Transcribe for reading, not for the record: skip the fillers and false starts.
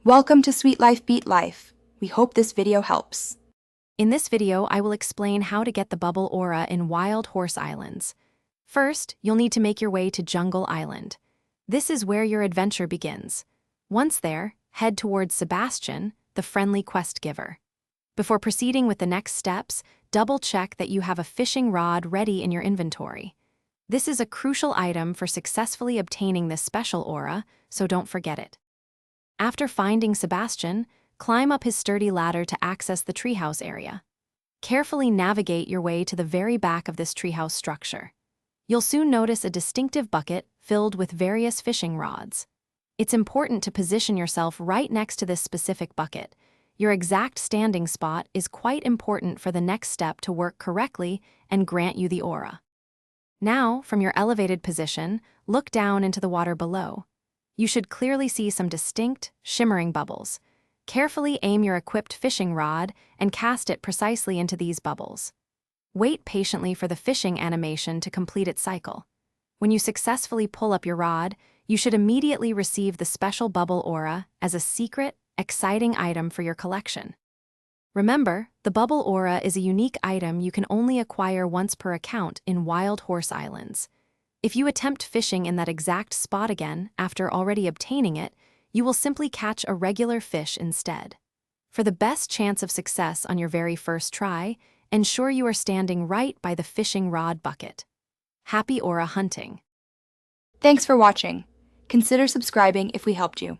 Welcome to Sweet Life Beat Life. We hope this video helps. In this video, I will explain how to get the bubble aura in Wild Horse Islands. First, you'll need to make your way to Jungle Island. This is where your adventure begins. Once there, head towards Sebastian, the friendly quest giver. Before proceeding with the next steps, double-check that you have a fishing rod ready in your inventory. This is a crucial item for successfully obtaining this special aura, so don't forget it. After finding Sebastian, climb up his sturdy ladder to access the treehouse area. Carefully navigate your way to the very back of this treehouse structure. You'll soon notice a distinctive bucket filled with various fishing rods. It's important to position yourself right next to this specific bucket. Your exact standing spot is quite important for the next step to work correctly and grant you the aura. Now, from your elevated position, look down into the water below. You should clearly see some distinct, shimmering bubbles. Carefully aim your equipped fishing rod and cast it precisely into these bubbles. Wait patiently for the fishing animation to complete its cycle. When you successfully pull up your rod, you should immediately receive the special bubble aura as a secret, exciting item for your collection. Remember, the bubble aura is a unique item you can only acquire once per account in Wild Horse Islands. If you attempt fishing in that exact spot again after already obtaining it, you will simply catch a regular fish instead. For the best chance of success on your very first try, ensure you are standing right by the fishing rod bucket. Happy aura hunting! Thanks for watching. Consider subscribing if we helped you.